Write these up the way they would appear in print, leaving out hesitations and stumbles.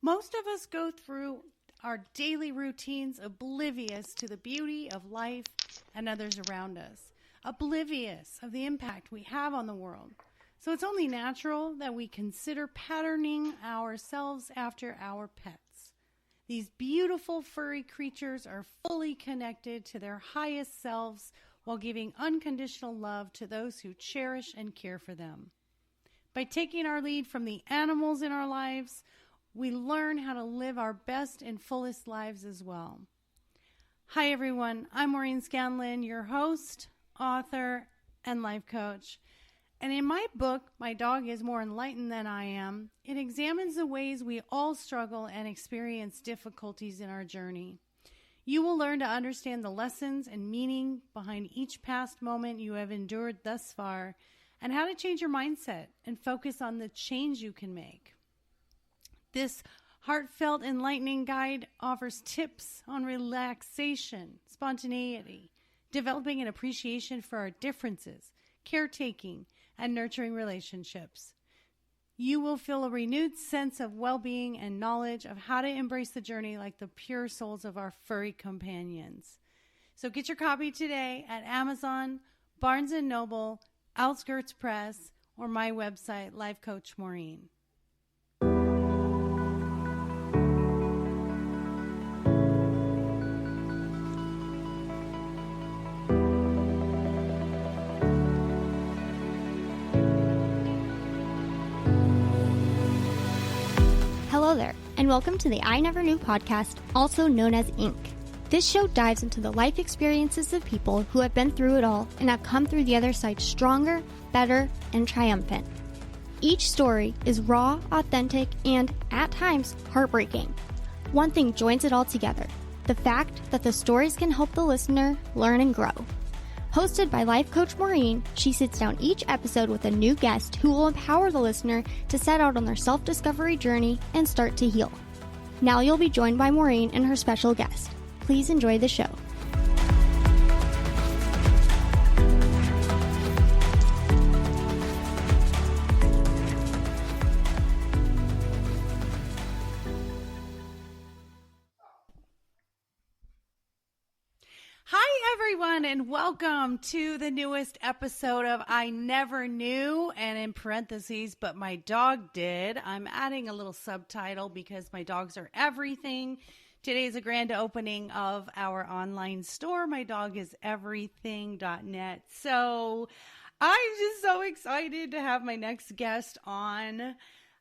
Most of us go through our daily routines oblivious to the beauty of life and others around us, oblivious of the impact we have on the world. So it's only natural that we consider patterning ourselves after our pets. These beautiful furry creatures are fully connected to their highest selves while giving unconditional love to those who cherish and care for them. By taking our lead from the animals in our lives, we learn how to live our best and fullest lives as well. Hi, everyone. I'm Maureen Scanlon, your host, author, and life coach. And in my book, My Dog is More Enlightened Than I Am, it examines the ways we all struggle and experience difficulties in our journey. You will learn to understand the lessons and meaning behind each past moment you have endured thus far, and how to change your mindset and focus on the change you can make. This heartfelt, enlightening guide offers tips on relaxation, spontaneity, developing an appreciation for our differences, caretaking, and nurturing relationships. You will feel a renewed sense of well-being and knowledge of how to embrace the journey like the pure souls of our furry companions. So get your copy today at Amazon, Barnes & Noble, Outskirts Press, or my website, Life Coach Maureen. Hello there, and welcome to the I Never Knew podcast, also known as Inc. This show dives into the life experiences of people who have been through it all and have come through the other side stronger, better, and triumphant. Each story is raw, authentic, and, at times, heartbreaking. One thing joins it all together: the fact that the stories can help the listener learn and grow. Hosted by Life Coach Maureen, she sits down each episode with a new guest who will empower the listener to set out on their self-discovery journey and start to heal. Now you'll be joined by Maureen and her special guest. Please enjoy the show. Hi, everyone, and welcome to the newest episode of I Never Knew, and in parentheses, but my dog did. I'm adding a little subtitle because my dogs are everything. Today is a grand opening of our online store, mydogiseverything.net. So I'm just so excited to have my next guest on.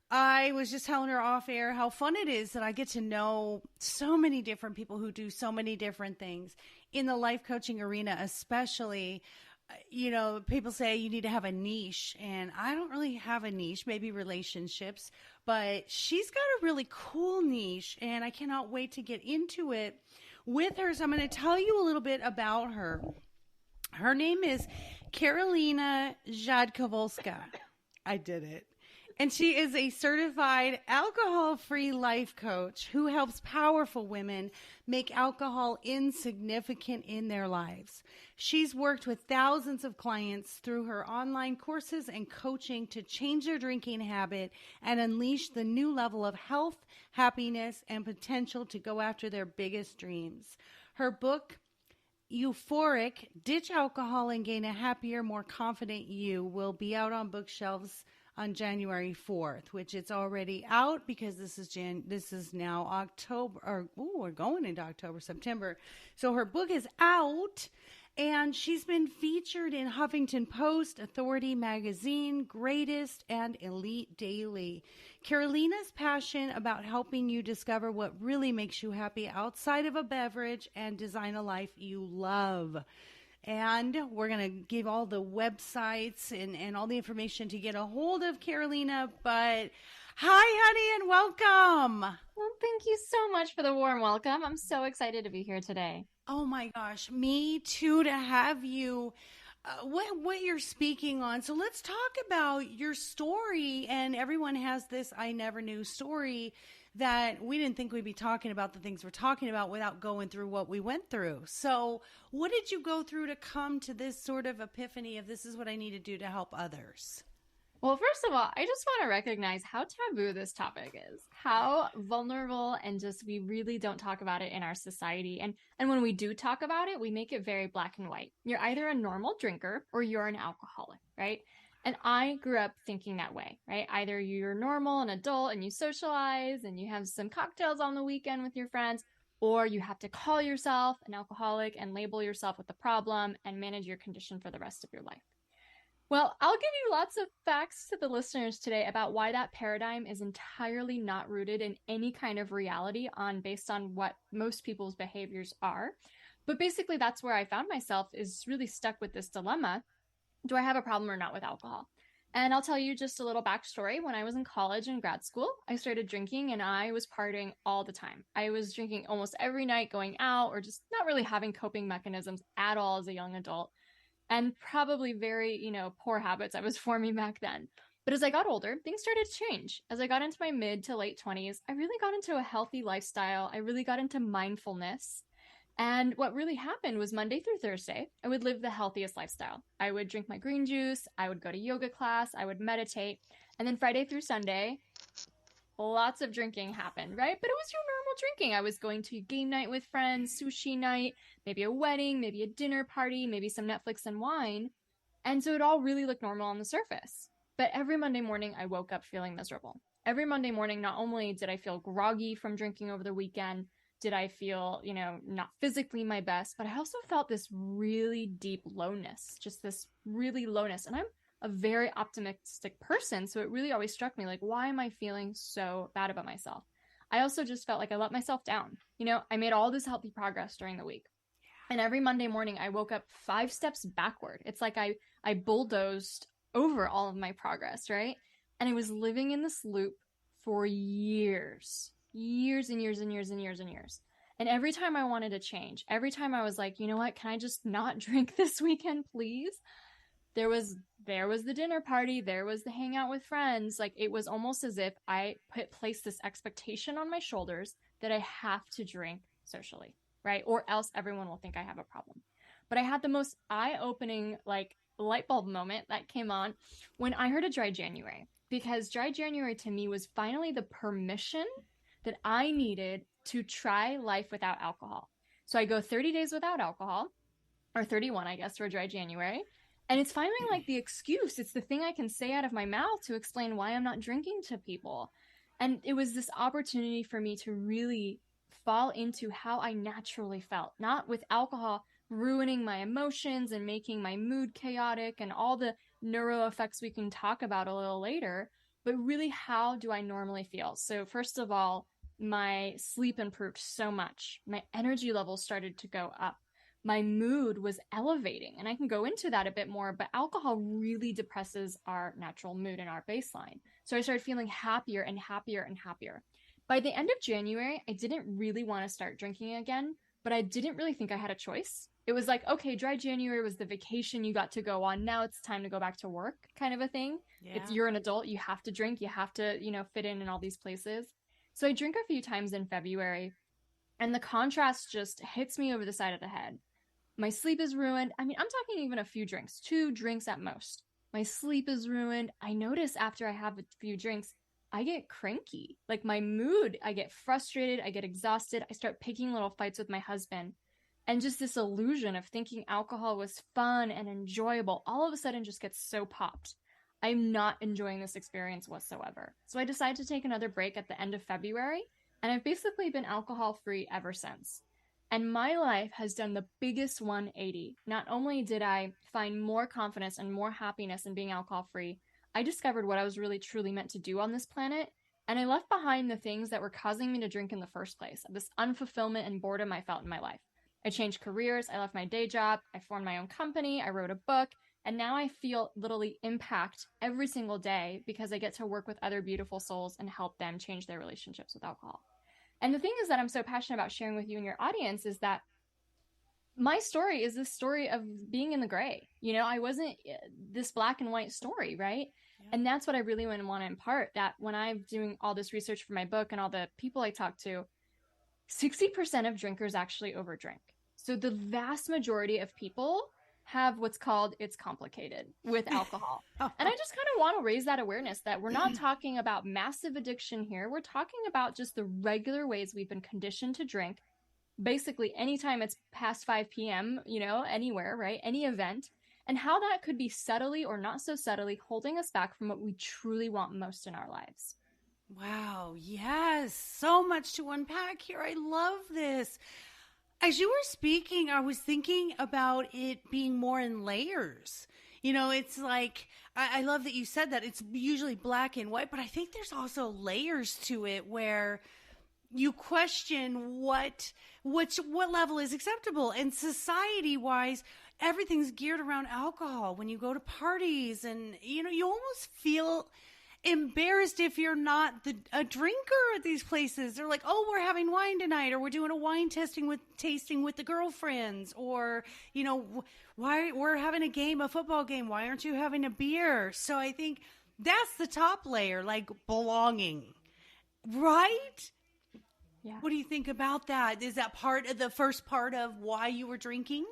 I was just telling her off air how fun it is that I get to know so many different people who do so many different things in the life coaching arena, especially. You know, people say you need to have a niche, and I don't really have a niche, maybe relationships, but she's got a really cool niche, and I cannot wait to get into it with her. So I'm going to tell you a little bit about her. Her name is Karolina Rzadkowolska. I did it. And she is a certified alcohol-free life coach who helps powerful women make alcohol insignificant in their lives. She's worked with thousands of clients through her online courses and coaching to change their drinking habit and unleash the new level of health, happiness, and potential to go after their biggest dreams. Her book, Euphoric: Ditch Alcohol and Gain a Happier, More Confident You, will be out on bookshelves on January 4th, which it's already out because this is now October, or we're going into October, September. So her book is out, and she's been featured in Huffington Post, Authority Magazine, Greatest, and Elite Daily. Karolina's passion about helping you discover what really makes you happy outside of a beverage and design a life you love. And we're going to give all the websites and all the information to get a hold of Karolina. But hi, honey, and welcome. Well, thank you so much for the warm welcome. I'm so excited to be here today. Oh, my gosh. Me too, to have you. What you're speaking on. So let's talk about your story. And everyone has this I Never Knew story that we didn't think we'd be talking about the things we're talking about without going through what we went through. So what did you go through to come to this sort of epiphany of this is what I need to do to help others? Well, first of all, I just want to recognize how taboo this topic is, how vulnerable, and just we really don't talk about it in our society. And when we do talk about it, we make it very black and white. You're either a normal drinker or you're an alcoholic, right? And I grew up thinking that way, right? Either you're normal, an adult, and you socialize and you have some cocktails on the weekend with your friends, or you have to call yourself an alcoholic and label yourself with the problem and manage your condition for the rest of your life. Well, I'll give you lots of facts to the listeners today about why that paradigm is entirely not rooted in any kind of reality based on what most people's behaviors are. But basically, that's where I found myself, is really stuck with this dilemma. Do I have a problem or not with alcohol? And I'll tell you just a little backstory. When I was in college and grad school, I started drinking and I was partying all the time. I was drinking almost every night, going out, or just not really having coping mechanisms at all as a young adult. And probably very, poor habits I was forming back then. But as I got older, things started to change. As I got into my mid to late 20s, I really got into a healthy lifestyle. I really got into mindfulness. And what really happened was Monday through Thursday, I would live the healthiest lifestyle. I would drink my green juice, I would go to yoga class, I would meditate. And then Friday through Sunday, lots of drinking happened, right? But it was your normal drinking. I was going to game night with friends, sushi night, maybe a wedding, maybe a dinner party, maybe some Netflix and wine. And so it all really looked normal on the surface. But every Monday morning, I woke up feeling miserable. Every Monday morning, not only did I feel groggy from drinking over the weekend, did I feel, not physically my best, but I also felt this really deep lowness, just this really lowness. And I'm a very optimistic person, so it really always struck me, like, why am I feeling so bad about myself? I also just felt like I let myself down. I made all this healthy progress during the week. And every Monday morning, I woke up 5 steps backward. It's like I bulldozed over all of my progress, right? And I was living in this loop for years and years and years and years and years. And every time I wanted to change, every time I was like, you know what, can I just not drink this weekend, please? There was the dinner party, there was the hangout with friends. Like, it was almost as if I placed this expectation on my shoulders that I have to drink socially, right? Or else everyone will think I have a problem. But I had the most eye-opening, like, light bulb moment that came on when I heard of Dry January. Because Dry January to me was finally the permission that I needed to try life without alcohol. So I go 30 days without alcohol, or 31, I guess, for Dry January. And it's finally like the excuse. It's the thing I can say out of my mouth to explain why I'm not drinking to people. And it was this opportunity for me to really fall into how I naturally felt, not with alcohol ruining my emotions and making my mood chaotic and all the neuro effects we can talk about a little later, but really, how do I normally feel? So first of all, my sleep improved so much. My energy levels started to go up. My mood was elevating, and I can go into that a bit more, but alcohol really depresses our natural mood and our baseline. So I started feeling happier and happier and happier. By the end of January, I didn't really want to start drinking again, but I didn't really think I had a choice. It was like, okay, Dry January was the vacation you got to go on. Now it's time to go back to work, kind of a thing. Yeah. You're an adult, you have to drink, you have to, fit in all these places. So I drink a few times in February, and the contrast just hits me over the side of the head. My sleep is ruined. I mean, I'm talking even a few drinks, 2 drinks at most. My sleep is ruined. I notice after I have a few drinks, I get cranky. Like, my mood, I get frustrated, I get exhausted. I start picking little fights with my husband. And just this illusion of thinking alcohol was fun and enjoyable all of a sudden just gets so popped. I'm not enjoying this experience whatsoever. So I decided to take another break at the end of February, and I've basically been alcohol-free ever since. And my life has done the biggest 180. Not only did I find more confidence and more happiness in being alcohol-free, I discovered what I was really truly meant to do on this planet, and I left behind the things that were causing me to drink in the first place, this unfulfillment and boredom I felt in my life. I changed careers, I left my day job, I formed my own company, I wrote a book, and now I feel literally impact every single day because I get to work with other beautiful souls and help them change their relationships with alcohol. And the thing is that I'm so passionate about sharing with you and your audience is that my story is this story of being in the gray. I wasn't this black and white story, right? Yeah. And that's what I really want to impart, that when I'm doing all this research for my book and all the people I talk to, 60% of drinkers actually overdrink. So the vast majority of people have what's called it's complicated with alcohol. And I just kind of want to raise that awareness that we're not talking about massive addiction here. We're talking about just the regular ways we've been conditioned to drink. Basically, anytime it's past 5 p.m., anywhere, right? Any event, and how that could be subtly or not so subtly holding us back from what we truly want most in our lives. Wow. Yes. So much to unpack here. I love this. As you were speaking, I was thinking about it being more in layers. It's like, I love that you said that. It's usually black and white, but I think there's also layers to it where you question what level is acceptable. And society-wise, everything's geared around alcohol. When you go to parties and, you almost feel embarrassed if you're not a drinker at these places. They're like, oh, we're having wine tonight, or we're doing a wine tasting with the girlfriends, or why we're having a football game, why aren't you having a beer? So I think that's the top layer, like belonging, right? Yeah. What do you think about that? Is that part of the first part of why you were drinking?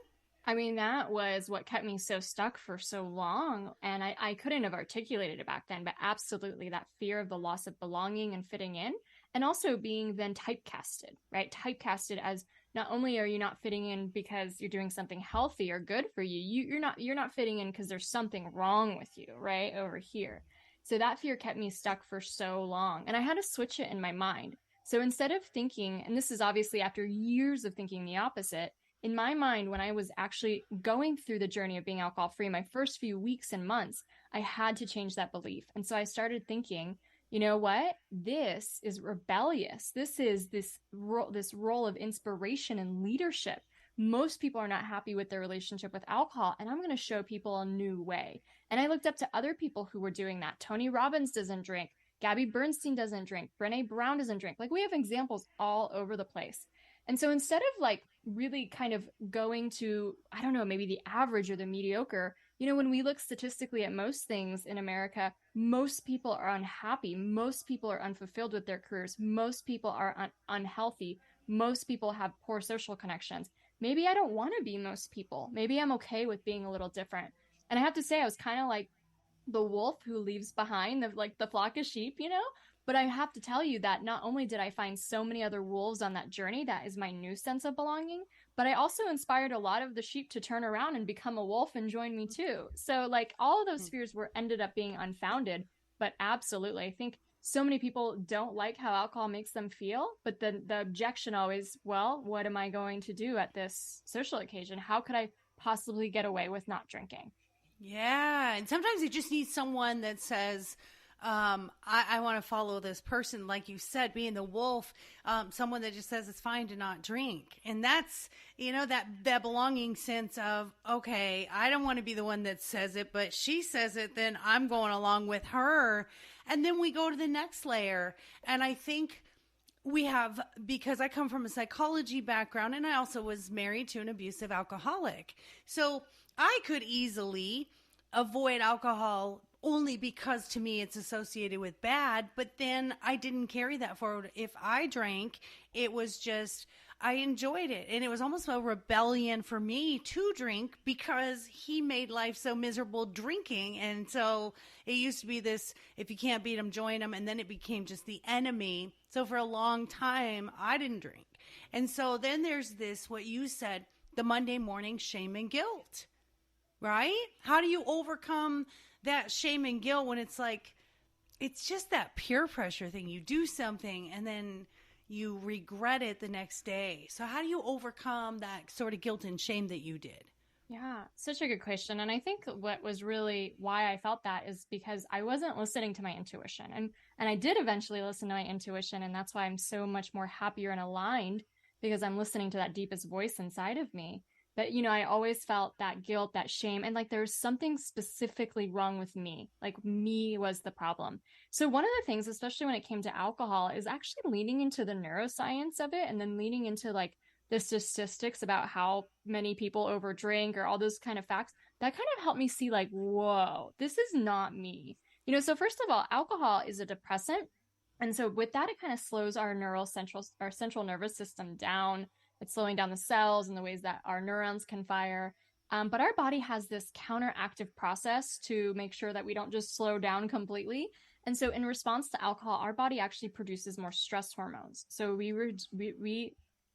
I mean, that was what kept me so stuck for so long. And I couldn't have articulated it back then, but absolutely that fear of the loss of belonging and fitting in, and also being then typecasted, right? Typecasted as not only are you not fitting in because you're doing something healthy or good for you, you're not fitting in because there's something wrong with you, right? Over here. So that fear kept me stuck for so long. And I had to switch it in my mind. So instead of thinking, and this is obviously after years of thinking the opposite, in my mind, when I was actually going through the journey of being alcohol free, my first few weeks and months, I had to change that belief. And so I started thinking, you know what? This is rebellious. This is this role of inspiration and leadership. Most people are not happy with their relationship with alcohol, and I'm going to show people a new way. And I looked up to other people who were doing that. Tony Robbins doesn't drink. Gabby Bernstein doesn't drink. Brene Brown doesn't drink. Like, we have examples all over the place. And so instead of like really kind of going to, I don't know, maybe the average or the mediocre, when we look statistically at most things in America, most people are unhappy. Most people are unfulfilled with their careers. Most people are unhealthy. Most people have poor social connections. Maybe I don't want to be most people. Maybe I'm okay with being a little different. And I have to say, I was kind of like the wolf who leaves behind the flock of sheep, But I have to tell you that not only did I find so many other wolves on that journey, that is my new sense of belonging, but I also inspired a lot of the sheep to turn around and become a wolf and join me too. So like all of those fears ended up being unfounded, but absolutely. I think so many people don't like how alcohol makes them feel, but then the objection always, well, what am I going to do at this social occasion? How could I possibly get away with not drinking? Yeah. And sometimes you just need someone that says, I want to follow this person, like you said, being the wolf, someone that just says it's fine to not drink. And that's, that belonging sense of, okay, I don't want to be the one that says it, but she says it, then I'm going along with her. And then we go to the next layer. And I think we have, because I come from a psychology background and I also was married to an abusive alcoholic. So I could easily avoid alcohol only because to me it's associated with bad, but then I didn't carry that forward. If I drank, it was just, I enjoyed it. And it was almost a rebellion for me to drink because he made life so miserable drinking. And so it used to be this, if you can't beat him, join him. And then it became just the enemy. So for a long time, I didn't drink. And so then there's this, what you said, the Monday morning shame and guilt, right? How do you overcome that shame and guilt when it's like, it's just that peer pressure thing. You do something and then you regret it the next day. So how do you overcome that sort of guilt and shame that you did? Yeah, such a good question. And I think what was really why I felt that is because I wasn't listening to my intuition. And I did eventually listen to my intuition. And that's why I'm so much more happier and aligned, because I'm listening to that deepest voice inside of me. But, I always felt that guilt, that shame, and like there was something specifically wrong with me. Like me was the problem. So one of the things, especially when it came to alcohol, is actually leaning into the neuroscience of it and then leaning into like the statistics about how many people overdrink or all those kind of facts. That kind of helped me see like, whoa, this is not me. So first of all, alcohol is a depressant. And so with that, it kind of slows our central nervous system down. It's slowing down the cells and the ways that our neurons can fire. But our body has this counteractive process to make sure that we don't just slow down completely. And so in response to alcohol, our body actually produces more stress hormones. So we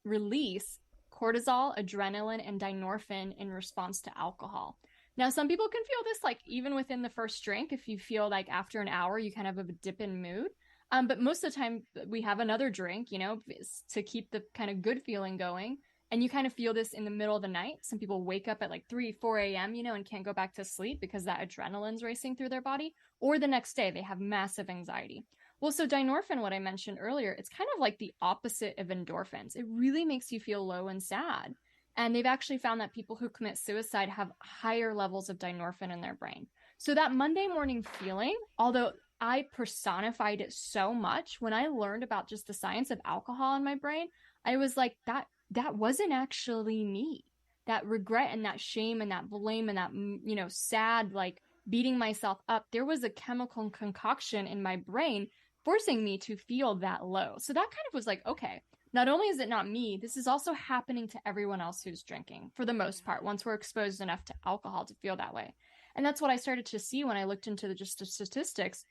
release cortisol, adrenaline, and dynorphin in response to alcohol. Now, some people can feel this like even within the first drink, if you feel like after an hour, you kind of have a dip in mood. But most of the time we have another drink, to keep the kind of good feeling going. And you kind of feel this in the middle of the night. Some people wake up at like 3, 4 a.m., and can't go back to sleep because that adrenaline's racing through their body. Or the next day, they have massive anxiety. Well, so dynorphin, what I mentioned earlier, it's kind of like the opposite of endorphins. It really makes you feel low and sad. And they've actually found that people who commit suicide have higher levels of dynorphin in their brain. So that Monday morning feeling, although I personified it so much, when I learned about just the science of alcohol in my brain, I was like, that wasn't actually me. That regret and that shame and that blame and that, sad, like beating myself up. There was a chemical concoction in my brain forcing me to feel that low. So that kind of was like, okay, not only is it not me, this is also happening to everyone else who's drinking for the most part, once we're exposed enough to alcohol to feel that way. And that's what I started to see when I looked into the statistics.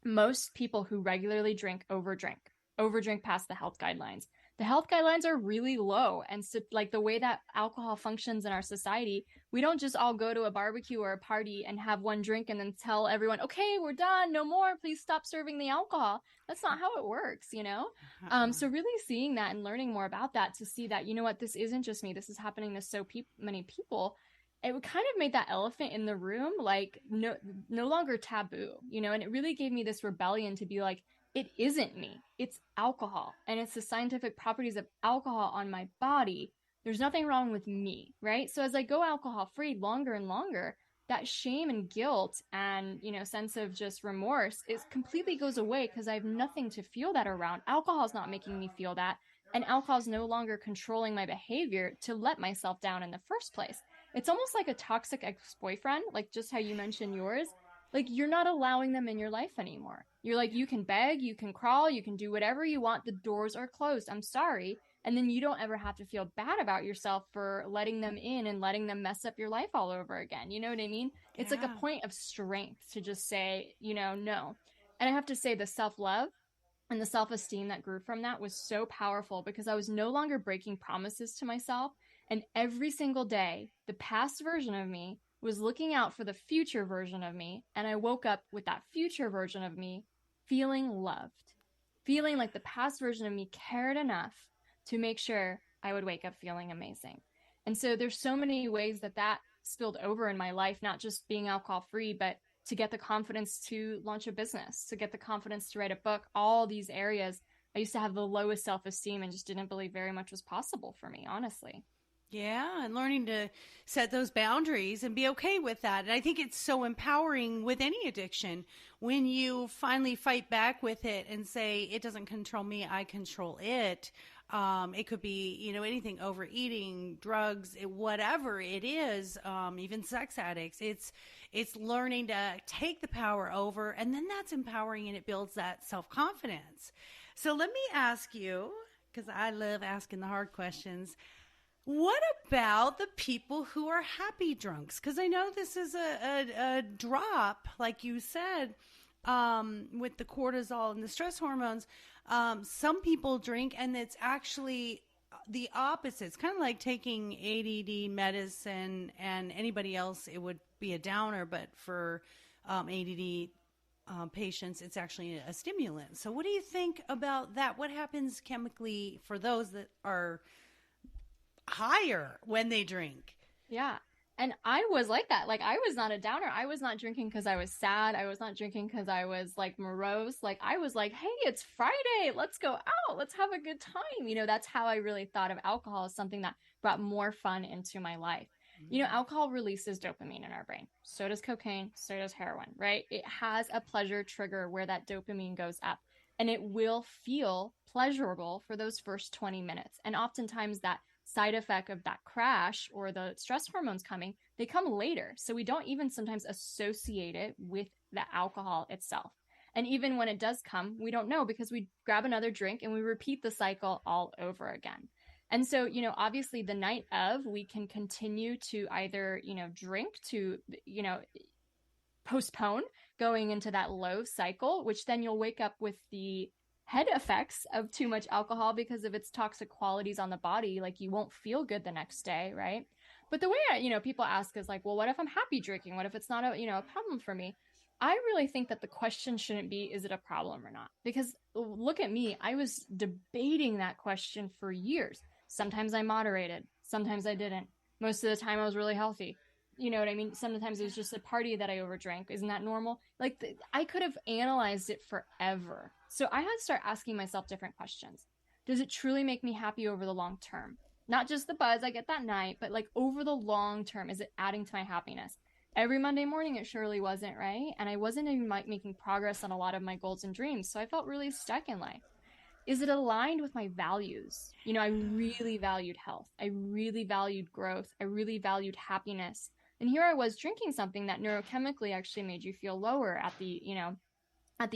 Most people who regularly overdrink past the health guidelines. The health guidelines are really low. And so, like the way that alcohol functions in our society, we don't just all go to a barbecue or a party and have one drink and then tell everyone, okay, we're done, no more, please stop serving the alcohol. That's not how it works, So really seeing that and learning more about that to see that, this isn't just me, this is happening to so many people. It kind of made that elephant in the room like no longer taboo, and it really gave me this rebellion to be like, it isn't me, it's alcohol, and it's the scientific properties of alcohol on my body. There's nothing wrong with me, right? So as I go alcohol free longer and longer, that shame and guilt and sense of just remorse is completely goes away because I have nothing to feel that around. Alcohol is not making me feel that, and alcohol is no longer controlling my behavior to let myself down in the first place. It's almost like a toxic ex-boyfriend, like just how you mentioned yours. Like you're not allowing them in your life anymore. You're like, you can beg, you can crawl, you can do whatever you want. The doors are closed. I'm sorry. And then you don't ever have to feel bad about yourself for letting them in and letting them mess up your life all over again. You know what I mean? It's like a point of strength to just say, no. And I have to say the self-love and the self-esteem that grew from that was so powerful because I was no longer breaking promises to myself. And every single day, the past version of me was looking out for the future version of me. And I woke up with that future version of me feeling loved, feeling like the past version of me cared enough to make sure I would wake up feeling amazing. And so there's so many ways that spilled over in my life, not just being alcohol free, but to get the confidence to launch a business, to get the confidence to write a book, all these areas. I used to have the lowest self-esteem and just didn't believe very much was possible for me, honestly. Yeah, and learning to set those boundaries and be okay with that. And I think it's so empowering with any addiction when you finally fight back with it and say, it doesn't control me, I control it. It could be, anything, overeating, drugs, whatever it is, even sex addicts. It's learning to take the power over, and then that's empowering and it builds that self-confidence. So let me ask you, because I love asking the hard questions, what about the people who are happy drunks? Because I know this is a drop, like you said, with the cortisol and the stress hormones. Some people drink and it's actually the opposite. It's kind of like taking ADD medicine, and anybody else, it would be a downer. But for ADD patients, it's actually a stimulant. So what do you think about that? What happens chemically for those that are higher when they drink? Yeah. And I was like that. Like, I was not a downer. I was not drinking because I was sad. I was not drinking because I was like morose. Like, I was like, hey, it's Friday. Let's go out. Let's have a good time. That's how I really thought of alcohol as something that brought more fun into my life. Alcohol releases dopamine in our brain. So does cocaine. So does heroin, right? It has a pleasure trigger where that dopamine goes up, and it will feel pleasurable for those first 20 minutes. And oftentimes that side effect of that crash or the stress hormones coming, they come later. So we don't even sometimes associate it with the alcohol itself. And even when it does come, we don't know because we grab another drink and we repeat the cycle all over again. And so, obviously the night of, we can continue to either, drink to, postpone going into that low cycle, which then you'll wake up with the head effects of too much alcohol because of its toxic qualities on the body. Like, you won't feel good the next day, right? But the way people ask is like, well, what if I'm happy drinking? What if it's not a problem for me? I really think that the question shouldn't be, is it a problem or not? Because look at me, I was debating that question for years. Sometimes I moderated, sometimes I didn't. Most of the time I was really healthy. You know what I mean? Sometimes it was just a party that I overdrank. Isn't that normal? Like, I could have analyzed it forever. So I had to start asking myself different questions. Does it truly make me happy over the long term? Not just the buzz I get that night, but like over the long term, is it adding to my happiness? Every Monday morning, it surely wasn't, right? And I wasn't even making progress on a lot of my goals and dreams. So I felt really stuck in life. Is it aligned with my values? I really valued health. I really valued growth. I really valued happiness. And here I was drinking something that neurochemically actually made you feel lower at the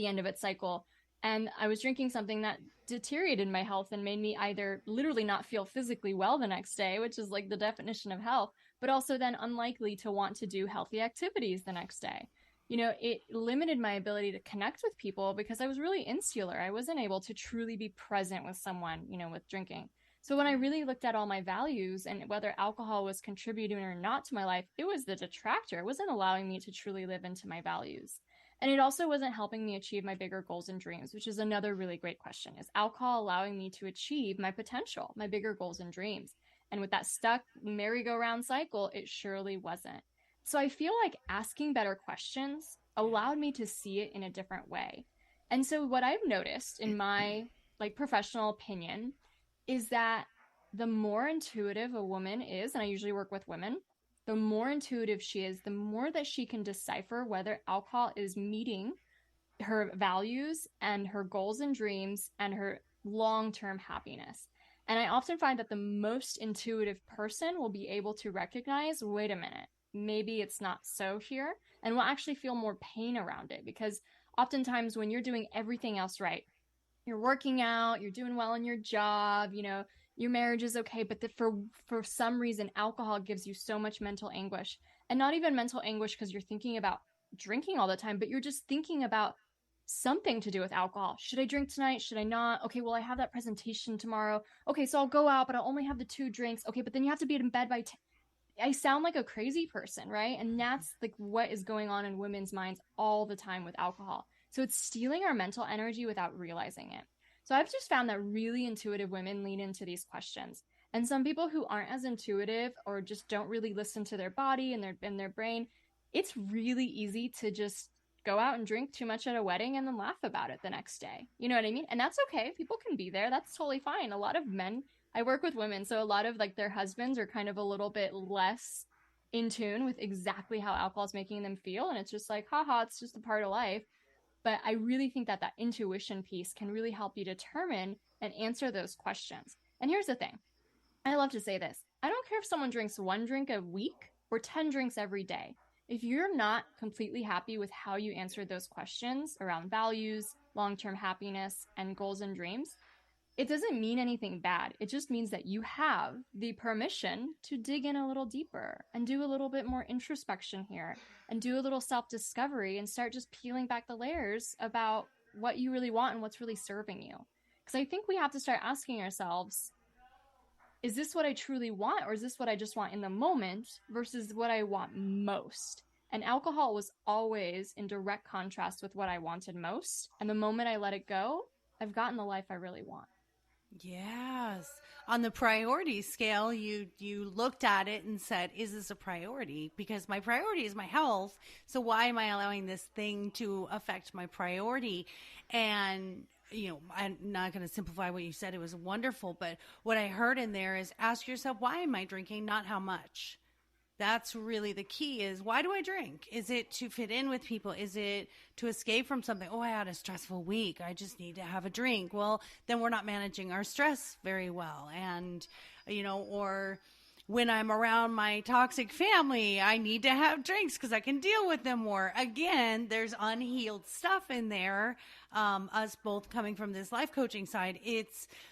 end of its cycle. And I was drinking something that deteriorated my health and made me either literally not feel physically well the next day, which is like the definition of health, but also then unlikely to want to do healthy activities the next day. It limited my ability to connect with people because I was really insular. I wasn't able to truly be present with someone, with drinking. So when I really looked at all my values and whether alcohol was contributing or not to my life, it was the detractor. It wasn't allowing me to truly live into my values. And it also wasn't helping me achieve my bigger goals and dreams, which is another really great question. Is alcohol allowing me to achieve my potential, my bigger goals and dreams? And with that stuck merry-go-round cycle, it surely wasn't. So I feel like asking better questions allowed me to see it in a different way. And so what I've noticed in my professional opinion is that the more intuitive a woman is, and I usually work with women, the more intuitive she is, the more that she can decipher whether alcohol is meeting her values and her goals and dreams and her long-term happiness. And I often find that the most intuitive person will be able to recognize, wait a minute, maybe it's not so here, and will actually feel more pain around it. Because oftentimes when you're doing everything else right, you're working out, you're doing well in your job, your marriage is okay, but for some reason, alcohol gives you so much mental anguish. And not even mental anguish because you're thinking about drinking all the time, but you're just thinking about something to do with alcohol. Should I drink tonight? Should I not? Okay, well, I have that presentation tomorrow. Okay, so I'll go out, but I'll only have the 2 drinks. Okay, but then you have to be in bed by 10. I sound like a crazy person, right? And that's like what is going on in women's minds all the time with alcohol. So it's stealing our mental energy without realizing it. So I've just found that really intuitive women lean into these questions. And some people who aren't as intuitive or just don't really listen to their body and their brain, it's really easy to just go out and drink too much at a wedding and then laugh about it the next day. You know what I mean? And that's okay. People can be there. That's totally fine. A lot of men, I work with women, so a lot of their husbands are kind of a little bit less in tune with exactly how alcohol is making them feel. And it's just like, haha, it's just a part of life. But I really think that intuition piece can really help you determine and answer those questions. And here's the thing. I love to say this. I don't care if someone drinks 1 drink a week or 10 drinks every day. If you're not completely happy with how you answered those questions around values, long-term happiness, and goals and dreams, it doesn't mean anything bad. It just means that you have the permission to dig in a little deeper and do a little bit more introspection here and do a little self-discovery and start just peeling back the layers about what you really want and what's really serving you. Because I think we have to start asking ourselves, is this what I truly want, or is this what I just want in the moment versus what I want most? And alcohol was always in direct contrast with what I wanted most. And the moment I let it go, I've gotten the life I really want. Yes. On the priority scale, you looked at it and said, is this a priority? Because my priority is my health. So why am I allowing this thing to affect my priority? And, I'm not going to simplify what you said. It was wonderful. But what I heard in there is ask yourself, why am I drinking? Not how much. That's really the key is, why do I drink? Is it to fit in with people? Is it to escape from something? Oh, I had a stressful week. I just need to have a drink. Well, then we're not managing our stress very well. And, or when I'm around my toxic family, I need to have drinks because I can deal with them more. Again, there's unhealed stuff in there. Us both coming from this life coaching side,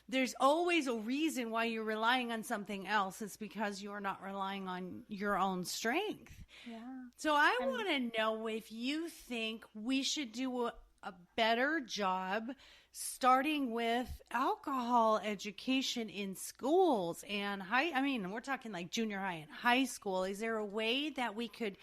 there's always a reason why you're relying on something else. It's because you're not relying on your own strength. Yeah. So I want to know if you think we should do a better job starting with alcohol education in schools and we're talking like junior high and high school. Is there a way that we could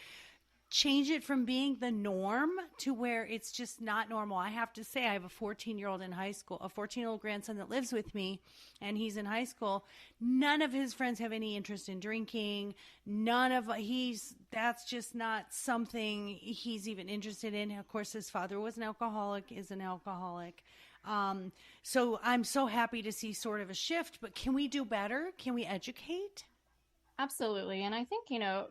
change it from being the norm to where it's just not normal? I have to say, I have a 14-year-old in high school, a 14-year-old grandson that lives with me, and he's in high school. None of his friends have any interest in drinking. That's just not something he's even interested in. Of course, his father was an alcoholic, is an alcoholic. So I'm so happy to see sort of a shift, but can we do better? Can we educate? Absolutely. And I think,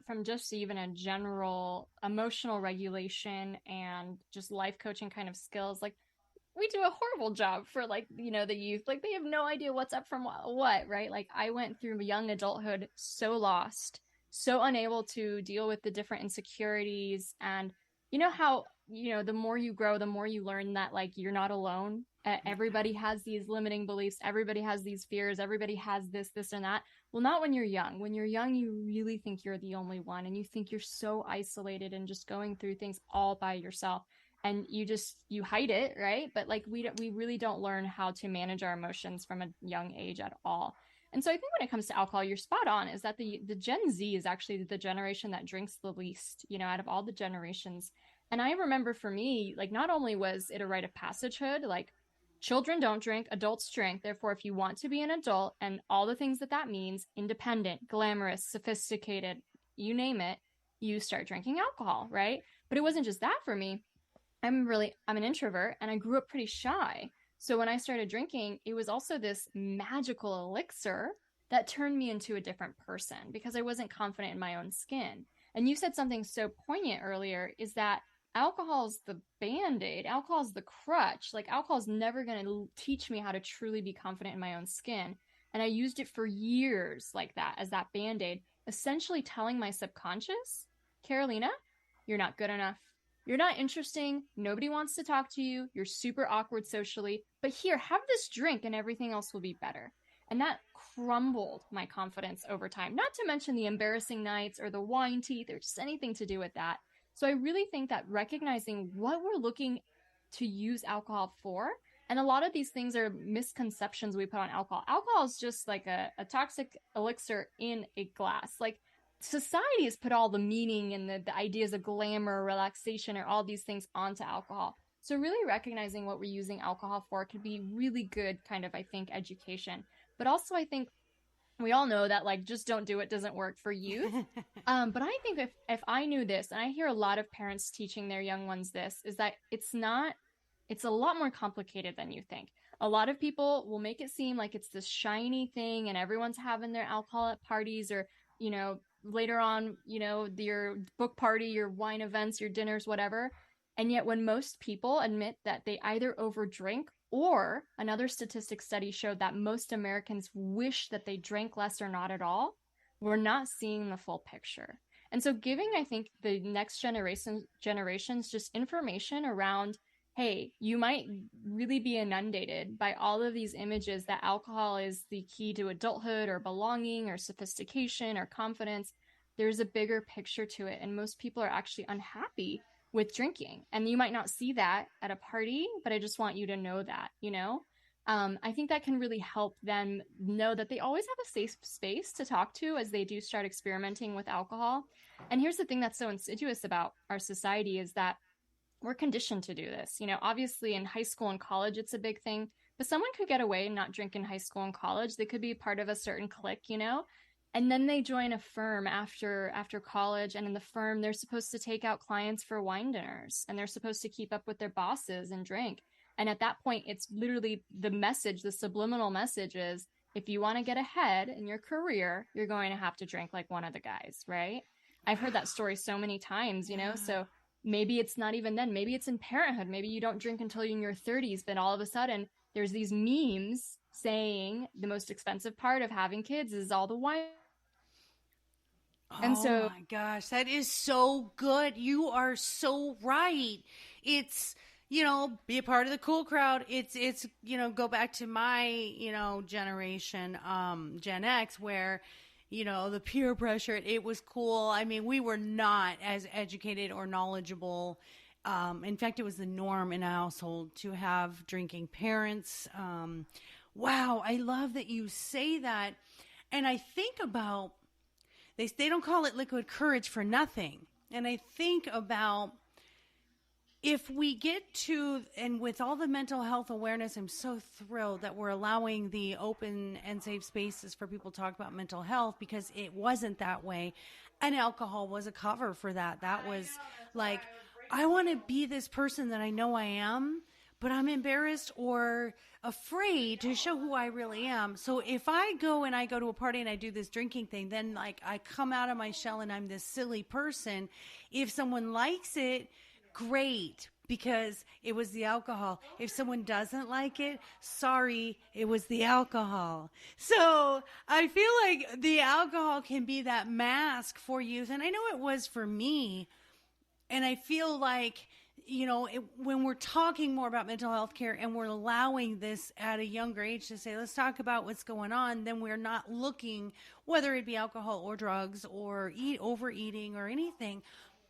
from just even a general emotional regulation and just life coaching kind of skills, like we do a horrible job for the youth. Like they have no idea what's up from what, right? Like I went through young adulthood so lost, so unable to deal with the different insecurities. And how, the more you grow, the more you learn that like you're not alone. Everybody has these limiting beliefs. Everybody has these fears. Everybody has this, and that. Well, not when you're young. When you're young, you really think you're the only one, and you think you're so isolated and just going through things all by yourself. And you hide it, right? But like we really don't learn how to manage our emotions from a young age at all. And so I think when it comes to alcohol, you're spot on, is that the Gen Z is actually the generation that drinks the least, out of all the generations. And I remember for me, like not only was it a rite of passagehood, like children don't drink, adults drink. Therefore, if you want to be an adult and all the things that means, independent, glamorous, sophisticated, you name it, you start drinking alcohol, right? But it wasn't just that for me. I'm an introvert and I grew up pretty shy. So when I started drinking, it was also this magical elixir that turned me into a different person because I wasn't confident in my own skin. And you said something so poignant earlier, is that alcohol's the band-aid, alcohol's the crutch. Like alcohol's never going to teach me how to truly be confident in my own skin. And I used it for years like that, as that band-aid, essentially telling my subconscious, Karolina, you're not good enough. You're not interesting. Nobody wants to talk to you. You're super awkward socially. But here, have this drink and everything else will be better. And that crumbled my confidence over time. Not to mention the embarrassing nights or the wine teeth or just anything to do with that. So I really think that recognizing what we're looking to use alcohol for, and a lot of these things are misconceptions we put on alcohol. Alcohol is just like a toxic elixir in a glass. Like society has put all the meaning and the ideas of glamour, relaxation, or all these things onto alcohol. So really recognizing what we're using alcohol for could be really good kind of, I think, education. But also I think we all know that like just don't do it doesn't work for youth. But I think if I knew this, and I hear a lot of parents teaching their young ones this, is that it's a lot more complicated than you think. A lot of people will make it seem like it's this shiny thing and everyone's having their alcohol at parties or, later on, your book party, your wine events, your dinners, whatever. And yet when most people admit that they either overdrink, or another statistic study showed that most Americans wish that they drank less or not at all, we're not seeing the full picture. And so giving, I think, the next generations just information around, hey, you might really be inundated by all of these images that alcohol is the key to adulthood or belonging or sophistication or confidence. There's a bigger picture to it. And most people are actually unhappy with drinking. And you might not see that at a party, but I just want you to know that, I think that can really help them know that they always have a safe space to talk to as they do start experimenting with alcohol. And here's the thing that's so insidious about our society is that we're conditioned to do this. Obviously in high school and college, it's a big thing, but someone could get away and not drink in high school and college. They could be part of a certain clique, and then they join a firm after college. And in the firm, they're supposed to take out clients for wine dinners and they're supposed to keep up with their bosses and drink. And at that point, it's literally the subliminal message is, if you want to get ahead in your career, you're going to have to drink like one of the guys, right? I've heard that story so many times, so maybe it's not even then. Maybe it's in parenthood. Maybe you don't drink until you're in your 30s, but all of a sudden there's these memes saying the most expensive part of having kids is all the wine And Oh so my gosh, that is so good. You are so right. It's, be a part of the cool crowd. It's, go back to my, generation, Gen X, where, the peer pressure, it was cool. I mean, we were not as educated or knowledgeable. In fact, it was the norm in a household to have drinking parents. Wow, I love that you say that. And I think about, they don't call it liquid courage for nothing. And I think about, if we get to, and with all the mental health awareness, I'm so thrilled that we're allowing the open and safe spaces for people to talk about mental health, because it wasn't that way. And alcohol was a cover for that. That was like, I want to be this person that I know I am, but I'm embarrassed or afraid to show who I really am. So if I go to a party and I do this drinking thing, then like I come out of my shell and I'm this silly person. If someone likes it, great, because it was the alcohol. If someone doesn't like it, sorry, it was the alcohol. So I feel like the alcohol can be that mask for youth. And I know it was for me. And I feel like, when we're talking more about mental health care and we're allowing this at a younger age to say, let's talk about what's going on, then we're not looking, whether it be alcohol or drugs or overeating or anything.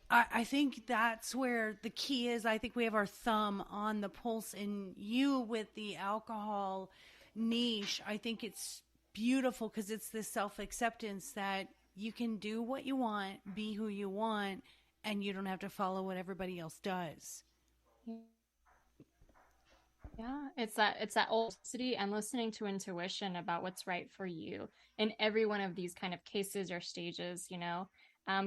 I think that's where the key is. I think we have our thumb on the pulse, and you with the alcohol niche, I think it's beautiful because it's this self-acceptance that you can do what you want, be who you want, and you don't have to follow what everybody else does. yeah, it's that old city and listening to intuition about what's right for you in every one of these kind of cases or stages,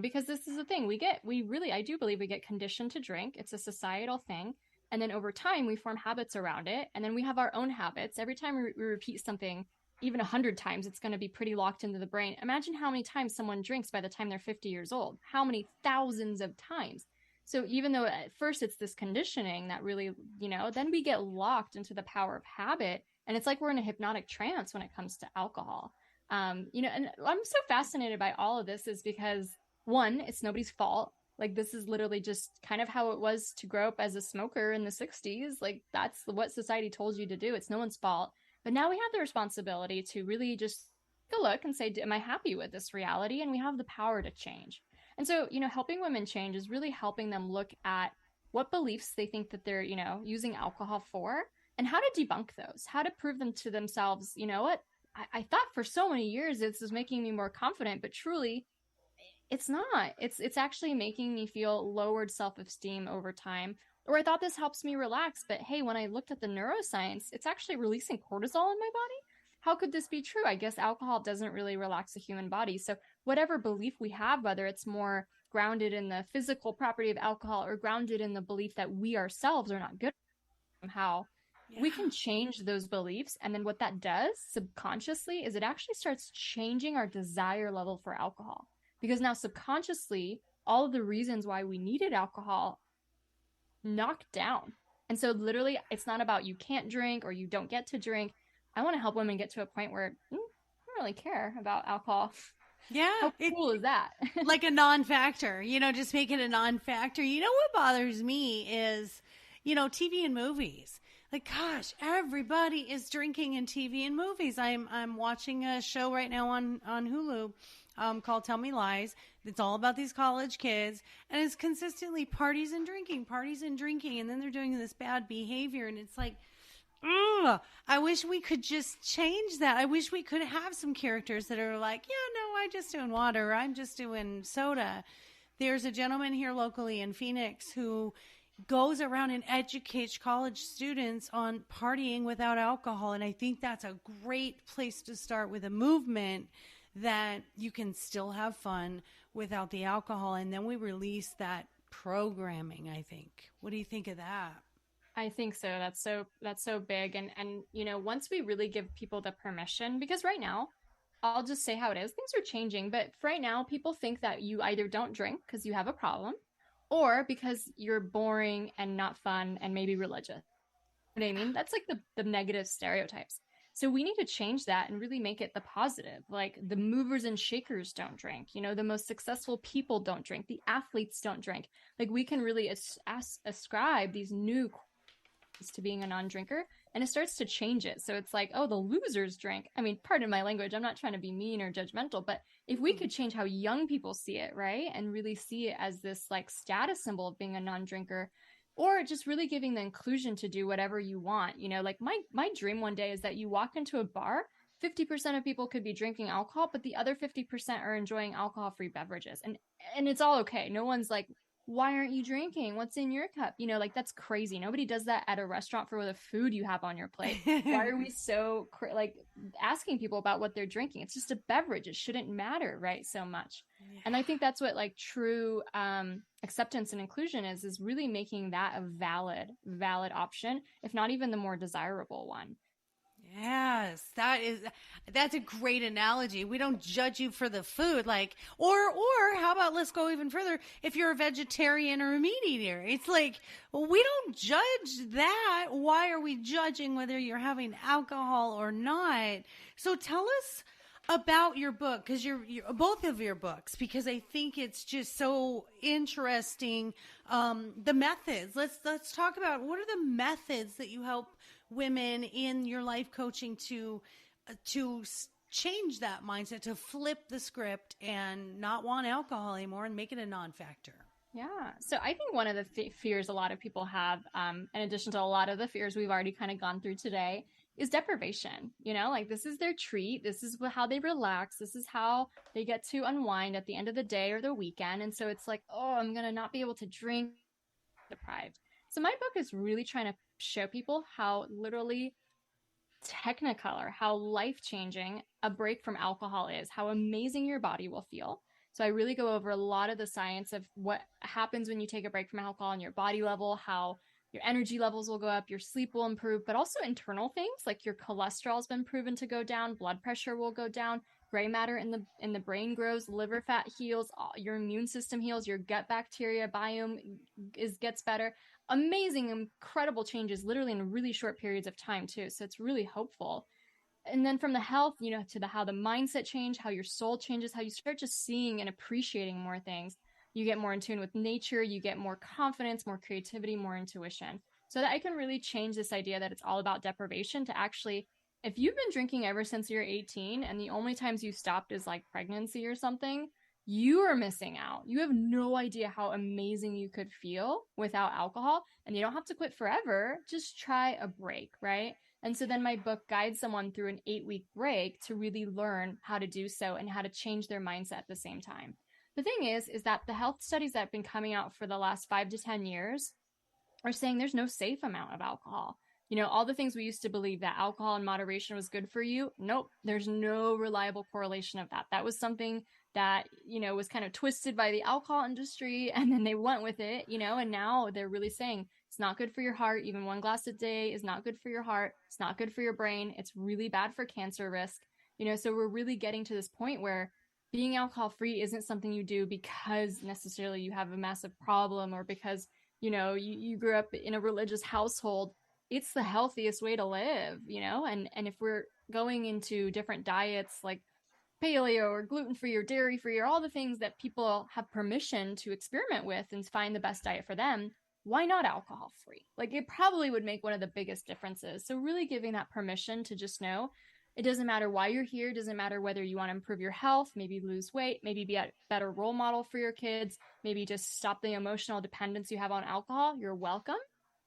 because this is the thing I do believe we get conditioned to drink. It's a societal thing. And then over time we form habits around it. And then we have our own habits. Every time we repeat something, even 100 times, it's going to be pretty locked into the brain. Imagine how many times someone drinks by the time they're 50 years old, how many thousands of times. So even though at first it's this conditioning that really, then we get locked into the power of habit. And it's like we're in a hypnotic trance when it comes to alcohol. And I'm so fascinated by all of this is because, one, it's nobody's fault. Like, this is literally just kind of how it was to grow up as a smoker in the 60s. Like, that's what society told you to do. It's no one's fault. But now we have the responsibility to really just take a look and say, am I happy with this reality? And we have the power to change. And so, helping women change is really helping them look at what beliefs they think that they're, using alcohol for, and how to debunk those, how to prove them to themselves. You know what? I thought for so many years this is making me more confident, but truly it's not. It's actually making me feel lowered self-esteem over time. Or I thought this helps me relax, but hey, when I looked at the neuroscience, it's actually releasing cortisol in my body. How could this be true? I guess alcohol doesn't really relax the human body. So whatever belief we have, whether it's more grounded in the physical property of alcohol or grounded in the belief that we ourselves are not good somehow, we can change those beliefs. And then what that does subconsciously is it actually starts changing our desire level for alcohol. Because now subconsciously, all of the reasons why we needed alcohol knocked down. And so literally, it's not about you can't drink or you don't get to drink. I want to help women get to a point where I don't really care about alcohol. Yeah. How cool is that? Like a non-factor, just make it a non-factor. You know what bothers me is, TV and movies. Like, gosh, everybody is drinking in TV and movies. I'm watching a show right now on Hulu called Tell Me Lies. It's all about these college kids, and it's consistently parties and drinking, and then they're doing this bad behavior, and it's like, I wish we could just change that. I wish we could have some characters that are like, yeah, no, I'm just doing water. I'm just doing soda. There's a gentleman here locally in Phoenix who goes around and educates college students on partying without alcohol. And I think that's a great place to start with a movement that you can still have fun without the alcohol. And then we release that programming, I think. What do you think of that? I think so. That's so big. And once we really give people the permission, because right now, I'll just say how it is. Things are changing, but for right now, people think that you either don't drink because you have a problem, or because you're boring and not fun and maybe religious. You know what I mean? That's like the negative stereotypes. So we need to change that and really make it the positive. Like the movers and shakers don't drink, the most successful people don't drink, the athletes don't drink. Like we can really ascribe these new to being a non-drinker, and it starts to change it. So it's like, oh, the losers drink. I mean, pardon my language, I'm not trying to be mean or judgmental, but if we could change how young people see it, right, and really see it as this like status symbol of being a non-drinker, or just really giving the inclusion to do whatever you want. Like my dream one day is that you walk into a bar, 50% of people could be drinking alcohol, but the other 50% are enjoying alcohol-free beverages, and it's all okay. No one's like, why aren't you drinking? What's in your cup? Like that's crazy. Nobody does that at a restaurant for the food you have on your plate. Why are we so like asking people about what they're drinking? It's just a beverage. It shouldn't matter, right? So much. Yeah. And I think that's what like true acceptance and inclusion is really making that a valid option, if not even the more desirable one. Yes, that's a great analogy. We don't judge you for the food, like, or how about let's go even further. If you're a vegetarian or a meat eater, it's like, well, we don't judge that. Why are we judging whether you're having alcohol or not? So tell us about your book, because you're both of your books, because I think it's just so interesting. The methods. Let's talk about what are the methods that you help women in your life coaching to change that mindset, to flip the script and not want alcohol anymore and make it a non-factor. Yeah. So I think one of the fears a lot of people have, in addition to a lot of the fears we've already kind of gone through today, is deprivation. Like this is their treat. This is how they relax. This is how they get to unwind at the end of the day or the weekend. And so it's like, oh, I'm going to not be able to drink, deprived. So my book is really trying to show people how literally technicolor, how life-changing a break from alcohol is, how amazing your body will feel. So I really go over a lot of the science of what happens when you take a break from alcohol on your body level, how your energy levels will go up, your sleep will improve, but also internal things like your cholesterol has been proven to go down, blood pressure will go down, gray matter in the brain grows, liver fat heals, your immune system heals, your gut bacteria biome gets better. Amazing, incredible changes literally in really short periods of time too. So it's really hopeful. And then from the health, to how the mindset change, how your soul changes, how you start just seeing and appreciating more things. You get more in tune with nature, you get more confidence, more creativity, more intuition. So that I can really change this idea that it's all about deprivation to actually, if you've been drinking ever since you're 18 and the only times you stopped is like pregnancy or something, you are missing out. You have no idea how amazing you could feel without alcohol, and you don't have to quit forever. Just try a break, right? And so then my book guides someone through an 8-week break to really learn how to do so and how to change their mindset at the same time. The thing is that the health studies that have been coming out for the last 5 to 10 years are saying there's no safe amount of alcohol. All the things we used to believe that alcohol in moderation was good for you. Nope, there's no reliable correlation of that. That was something that, was kind of twisted by the alcohol industry, and then they went with it, and now they're really saying it's not good for your heart. Even 1 glass a day is not good for your heart. It's not good for your brain. It's really bad for cancer risk. So we're really getting to this point where being alcohol free isn't something you do because necessarily you have a massive problem or because, you grew up in a religious household. It's the healthiest way to live, and if we're going into different diets like paleo or gluten-free or dairy-free or all the things that people have permission to experiment with and find the best diet for them, why not alcohol-free? Like it probably would make one of the biggest differences. So really giving that permission to just know it doesn't matter why you're here. It doesn't matter whether you want to improve your health, maybe lose weight, maybe be a better role model for your kids, maybe just stop the emotional dependence you have on alcohol. You're welcome.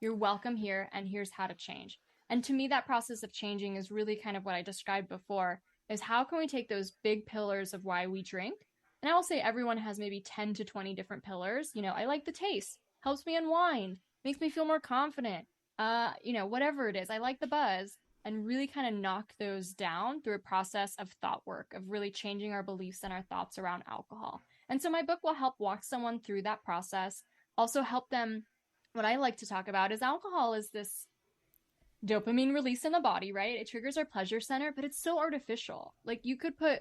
You're welcome here, and here's how to change. And to me, that process of changing is really kind of what I described before, is how can we take those big pillars of why we drink? And I will say everyone has maybe 10 to 20 different pillars. I like the taste, helps me unwind, makes me feel more confident, whatever it is. I like the buzz, and really kind of knock those down through a process of thought work, of really changing our beliefs and our thoughts around alcohol. And so my book will help walk someone through that process, also help them. What I like to talk about is alcohol is this dopamine release in the body, right? It triggers our pleasure center, but it's so artificial. Like you could put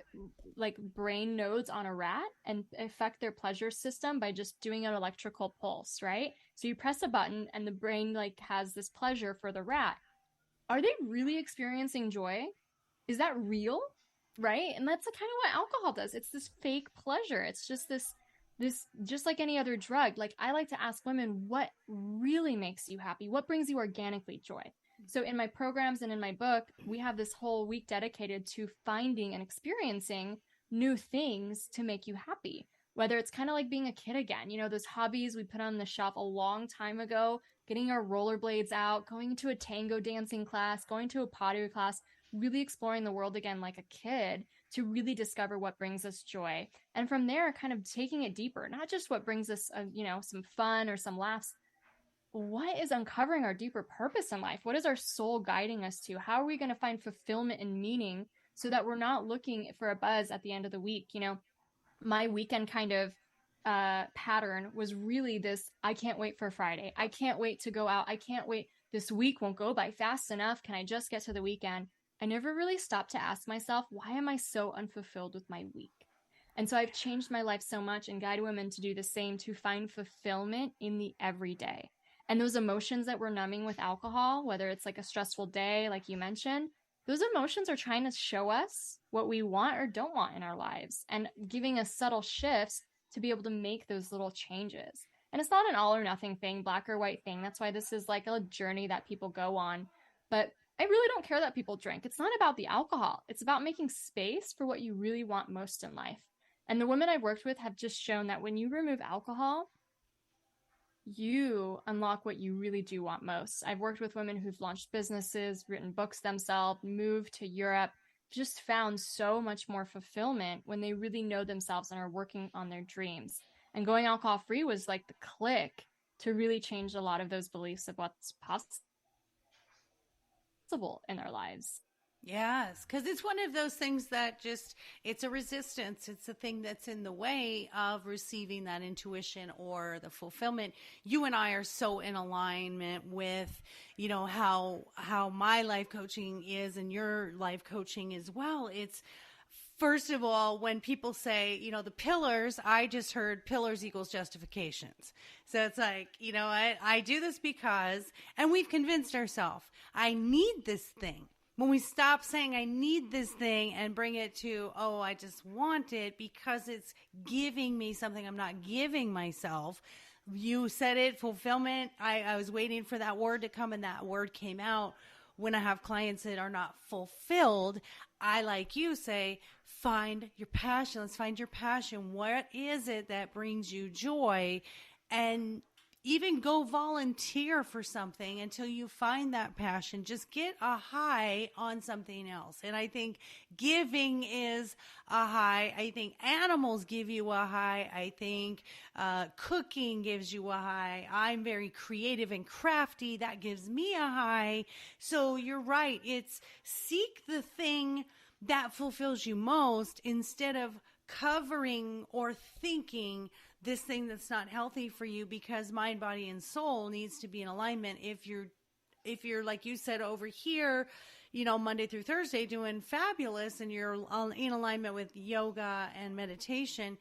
like brain nodes on a rat and affect their pleasure system by just doing an electrical pulse, right? So you press a button and the brain like has this pleasure for the rat. are they really experiencing joy? Is that real? Right? And that's kind of what alcohol does. It's this fake pleasure. It's just this just like any other drug. Like, I like to ask women, what really makes you happy? What brings you organically joy? So in my programs and in my book, we have this whole week dedicated to finding and experiencing new things to make you happy. Whether it's kind of like being a kid again, those hobbies we put on the shelf a long time ago, getting our rollerblades out, going to a tango dancing class, going to a pottery class, really exploring the world again like a kid to really discover what brings us joy. And from there, kind of taking it deeper, not just what brings us, some fun or some laughs. What is uncovering our deeper purpose in life? What is our soul guiding us to? How are we going to find fulfillment and meaning so that we're not looking for a buzz at the end of the week? My weekend kind of pattern was really this: I can't wait for Friday. I can't wait to go out. I can't wait. This week won't go by fast enough. Can I just get to the weekend? I never really stopped to ask myself, why am I so unfulfilled with my week? And so I've changed my life so much and guide women to do the same, to find fulfillment in the everyday. And those emotions that we're numbing with alcohol, whether it's like a stressful day, like you mentioned, those emotions are trying to show us what we want or don't want in our lives and giving us subtle shifts to be able to make those little changes. And it's not an all or nothing thing, black or white thing. That's why this is like a journey that people go on. But I really don't care that people drink. It's not about the alcohol. It's about making space for what you really want most in life. And the women I've worked with have just shown that when you remove alcohol, you unlock what you really do want most. I've worked with women who've launched businesses, written books themselves, moved to Europe, just found so much more fulfillment when they really know themselves and are working on their dreams. And going alcohol free was like the click to really change a lot of those beliefs of what's possible in their lives. Yes, because it's one of those things that it's a resistance. It's a thing that's in the way of receiving that intuition or the fulfillment. You and I are so in alignment with, how my life coaching is and your life coaching as well. It's, first of all, when people say, the pillars, I just heard pillars equals justifications. So it's like, I do this because, and we've convinced ourselves, I need this thing. When we stop saying I need this thing and bring it to, I just want it because it's giving me something I'm not giving myself. You said it, fulfillment. I was waiting for that word to come, and that word came out. When I have clients that are not fulfilled, I, like you, say, find your passion. Let's find your passion. What is it that brings you joy? And even go volunteer for something until you find that passion. Just get a high on something else. And I think giving is a high. I think animals give you a high. I think cooking gives you a high. I'm very creative and crafty. That gives me a high. So you're right. It's seek the thing that fulfills you most instead of covering or thinking this thing that's not healthy for you, because mind, body, and soul needs to be in alignment. If you're like you said over here, Monday through Thursday doing fabulous and you're in alignment with yoga and meditation,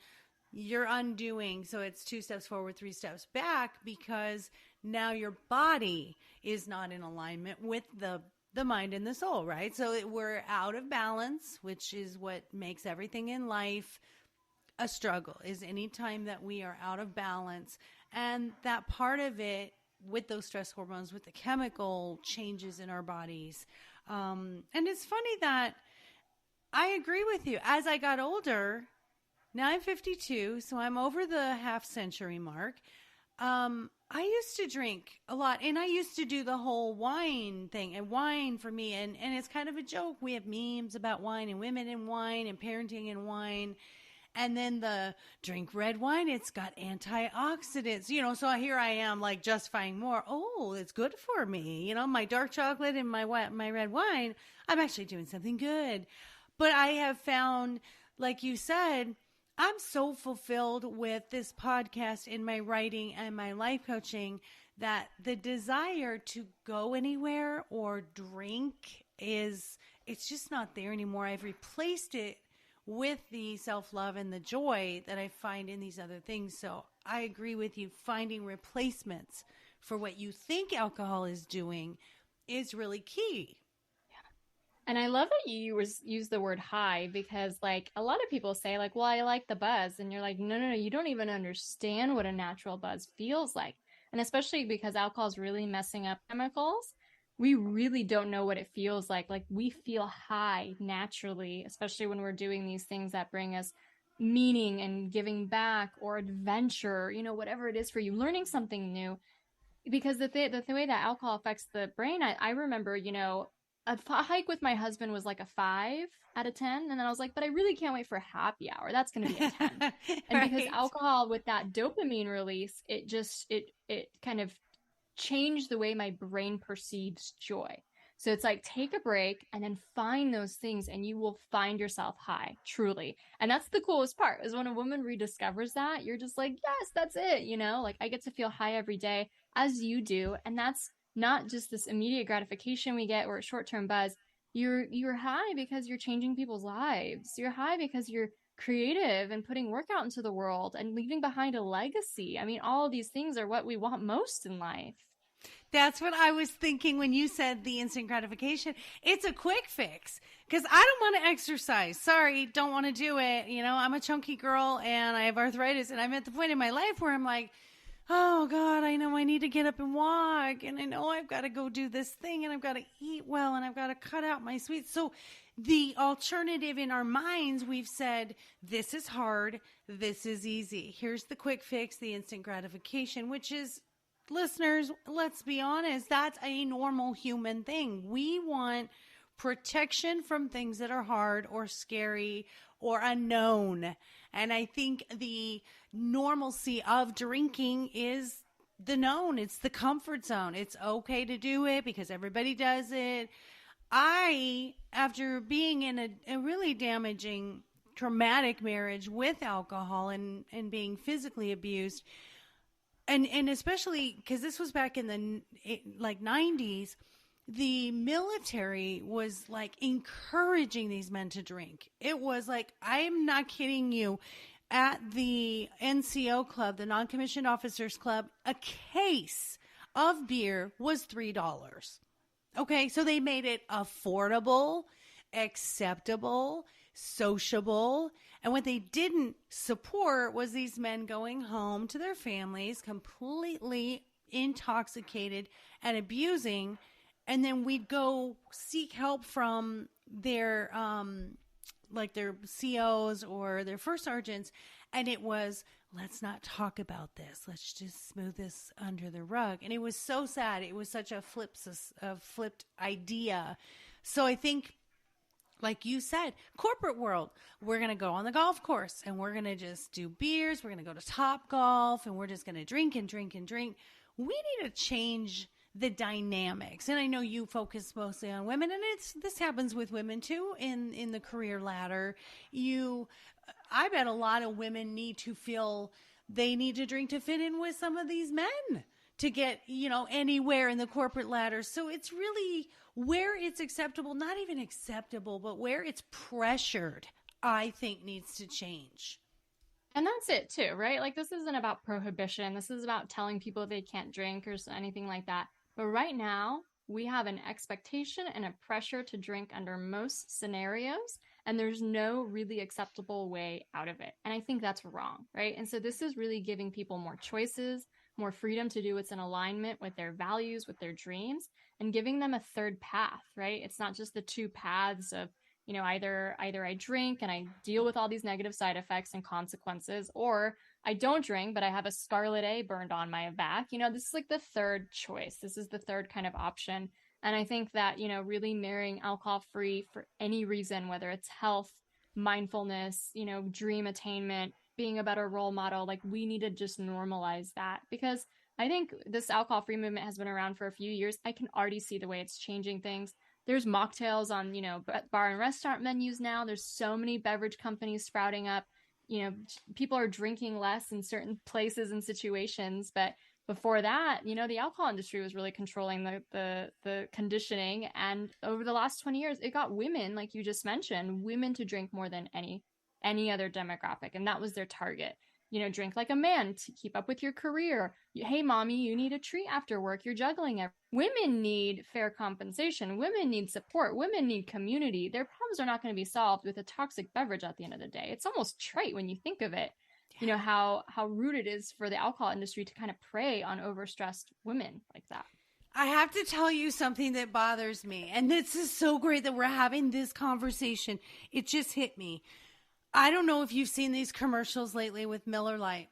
you're undoing. So it's 2 steps forward, 3 steps back, because now your body is not in alignment with the mind and the soul, right? So we're out of balance, which is what makes everything in life a struggle, is any time that we are out of balance. And that part of it with those stress hormones, with the chemical changes in our bodies. And it's funny that I agree with you. As I got older, now I'm 52, so I'm over the half century mark. I used to drink a lot, and I used to do the whole wine thing, and wine for me, and it's kind of a joke. We have memes about wine and women and wine and parenting and wine. And then the drink red wine, it's got antioxidants, so here I am like justifying more. Oh, it's good for me. My dark chocolate and my red wine, I'm actually doing something good. But I have found, like you said, I'm so fulfilled with this podcast, in my writing and my life coaching, that the desire to go anywhere or drink it's just not there anymore. I've replaced it with the self-love and the joy that I find in these other things. So I agree with you. Finding replacements for what you think alcohol is doing is really key. And I love that you use the word high, because like a lot of people say like, well, I like the buzz. And you're like, no, you don't even understand what a natural buzz feels like. And especially because alcohol is really messing up chemicals, we really don't know what it feels like. Like we feel high naturally, especially when we're doing these things that bring us meaning and giving back or adventure, whatever it is for you, learning something new. Because the way that alcohol affects the brain, I remember, a hike with my husband was like a 5 out of 10, and then I was like, but I really can't wait for happy hour. That's going to be a 10. And because Right. alcohol, with that dopamine release, it kind of changed the way my brain perceives joy. So it's like, take a break and then find those things, and you will find yourself high, truly. And that's the coolest part, is when a woman rediscovers that, you're just like, yes, that's it. Like I get to feel high every day, as you do. And that's not just this immediate gratification we get or a short-term buzz. You're high because you're changing people's lives. You're high because you're creative and putting work out into the world and leaving behind a legacy. I mean, all of these things are what we want most in life. That's what I was thinking when you said the instant gratification. It's a quick fix because I don't want to exercise. Sorry, don't want to do it. I'm a chunky girl and I have arthritis, and I'm at the point in my life where I'm like, oh God, I know I need to get up and walk, and I know I've got to go do this thing, and I've got to eat well, and I've got to cut out my sweets. So the alternative in our minds, we've said, this is hard, this is easy. Here's the quick fix, the instant gratification, which is, listeners, let's be honest, that's a normal human thing. We want protection from things that are hard or scary or unknown. And I think the normalcy of drinking is the known. It's the comfort zone. It's okay to do it because everybody does it. After being in a really damaging, traumatic marriage with alcohol and being physically abused, and especially because this was back in the 90s, the military was like encouraging these men to drink. It was like, I'm not kidding you, at the NCO club, the non-commissioned officers club, a case of beer was $3. Okay, so they made it affordable, acceptable, sociable. And what they didn't support was these men going home to their families completely intoxicated and abusing. And then we'd go seek help from their their COs or their first sergeants, and it was, let's not talk about this. Let's just smooth this under the rug. And it was so sad. It was such a flipped idea. So I think, like you said, corporate world, we're going to go on the golf course and we're going to just do beers. We're going to go to Top Golf and we're just going to drink and drink and drink. We need to change the dynamics. And I know you focus mostly on women, and this happens with women too in the career ladder. I bet a lot of women need to feel they need to drink to fit in with some of these men to get, anywhere in the corporate ladder. So it's really where it's acceptable, not even acceptable, but where it's pressured, I think needs to change. And that's it too, right? Like, this isn't about prohibition. This is about telling people they can't drink or anything like that. But right now, we have an expectation and a pressure to drink under most scenarios, and there's no really acceptable way out of it. And I think that's wrong, right? And so this is really giving people more choices, more freedom to do what's in alignment with their values, with their dreams, and giving them a third path, right? It's not just the two paths of, either I drink and I deal with all these negative side effects and consequences, or I don't drink, but I have a scarlet A burned on my back. This is like the third choice. This is the third kind of option. And I think that, really marrying alcohol free for any reason, whether it's health, mindfulness, dream attainment, being a better role model, like we need to just normalize that, because I think this alcohol free movement has been around for a few years. I can already see the way it's changing things. There's mocktails on, bar and restaurant menus now. There's so many beverage companies sprouting up. People are drinking less in certain places and situations. But before that, the alcohol industry was really controlling the conditioning. And over the last 20 years, it got women, like you just mentioned, women to drink more than any other demographic. And that was their target. drink like a man to keep up with your career. Hey, mommy, you need a treat after work. You're juggling it. Women need fair compensation. Women need support. Women need community. Their problems are not going to be solved with a toxic beverage at the end of the day. It's almost trite when you think of it. How rude it is for the alcohol industry to kind of prey on overstressed women like that. I have to tell you something that bothers me. And this is so great that we're having this conversation. It just hit me. I don't know if you've seen these commercials lately with Miller Lite,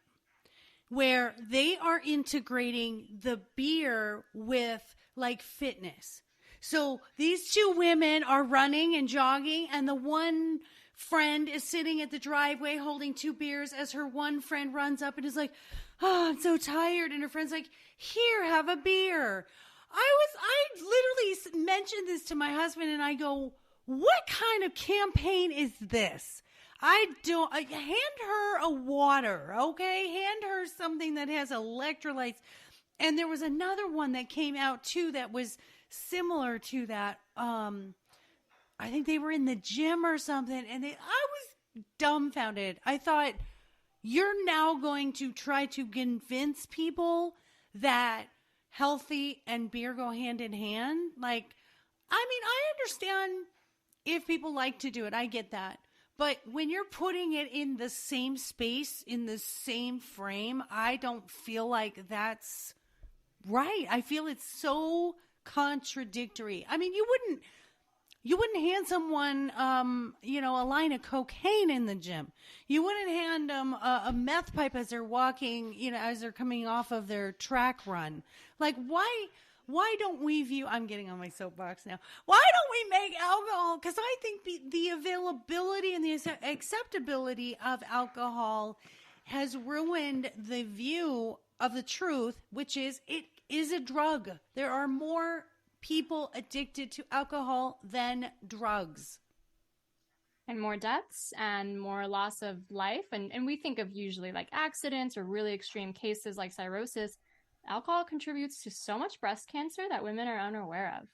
where they are integrating the beer with like fitness. So these two women are running and jogging, and the one friend is sitting at the driveway holding two beers as her one friend runs up and is like, oh, I'm so tired. And her friend's like, here, have a beer. I literally mentioned this to my husband, and I go, what kind of campaign is this? Hand her a water, okay? Hand her something that has electrolytes. And there was another one that came out too that was similar to that. I think they were in the gym or something, and I was dumbfounded. I thought, you're now going to try to convince people that healthy and beer go hand in hand? Like, I mean, I understand if people like to do it. I get that. But when you're putting it in the same space, in the same frame, I don't feel like that's right. I feel it's so contradictory. I mean, you wouldn't hand someone, a line of cocaine in the gym. You wouldn't hand them a meth pipe as they're walking, as they're coming off of their track run. Like, why don't we view, I'm getting on my soapbox now. Why don't we make alcohol? Because I think the availability and the acceptability of alcohol has ruined the view of the truth, which is it is a drug. There are more people addicted to alcohol than drugs. And more deaths and more loss of life. And we think of usually like accidents or really extreme cases like cirrhosis. Alcohol contributes to so much breast cancer that women are unaware of.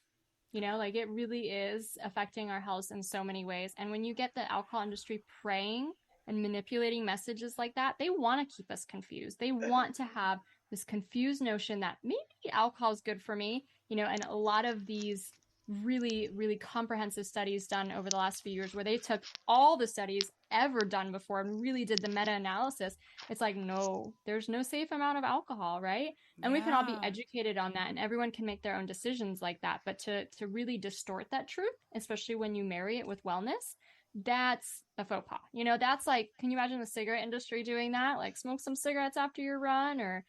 Like it really is affecting our health in so many ways. And when you get the alcohol industry preying and manipulating messages like that, they want to keep us confused. They want to have this confused notion that maybe alcohol is good for me, and a lot of these really, really comprehensive studies done over the last few years where they took all the studies ever done before and really did the meta-analysis. It's like, no, there's no safe amount of alcohol, right? And we can all be educated on that, and everyone can make their own decisions like that. But to really distort that truth, especially when you marry it with wellness, that's a faux pas. That's like, can you imagine the cigarette industry doing that? Like, smoke some cigarettes after your run, or...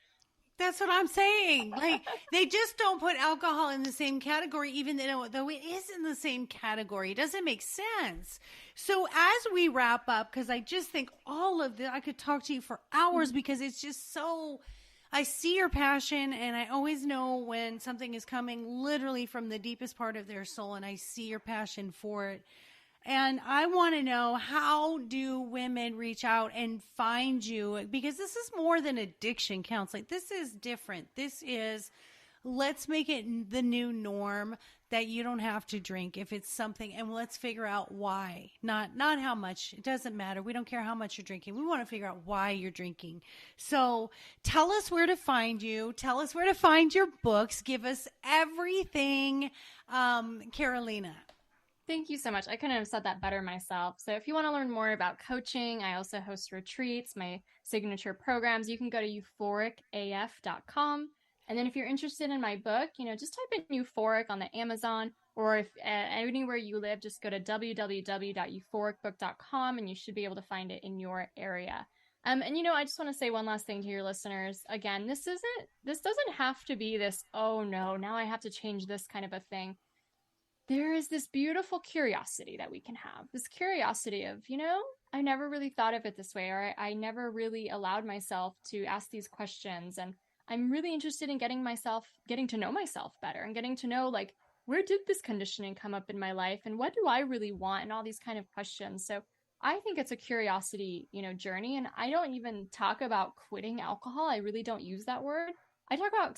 That's what I'm saying. Like, they just don't put alcohol in the same category, even though it is in the same category. It doesn't make sense. So as we wrap up, because I just think all of this, I could talk to you for hours because it's just so, I see your passion, and I always know when something is coming literally from the deepest part of their soul, and I see your passion for it. And I want to know, how do women reach out and find you? Because this is more than addiction counseling. This is different. This is, let's make it the new norm that you don't have to drink if it's something, and let's figure out why. Not how much. It doesn't matter. We don't care how much you're drinking. We want to figure out why you're drinking. So tell us where to find you. Tell us where to find your books. Give us everything, Karolina. Thank you so much. I couldn't have said that better myself. So if you want to learn more about coaching, I also host retreats, my signature programs. You can go to euphoricaf.com. And then if you're interested in my book, just type in euphoric on the Amazon, or if anywhere you live, just go to www.euphoricbook.com and you should be able to find it in your area. And I just want to say one last thing to your listeners. Again, this doesn't have to be this, oh no, now I have to change this kind of a thing. There is this beautiful curiosity that we can have. This curiosity of, I never really thought of it this way, or I never really allowed myself to ask these questions. And I'm really interested in getting to know myself better, and getting to know, like, where did this conditioning come up in my life, and what do I really want, and all these kind of questions. So I think it's a curiosity, journey. And I don't even talk about quitting alcohol. I really don't use that word. I talk about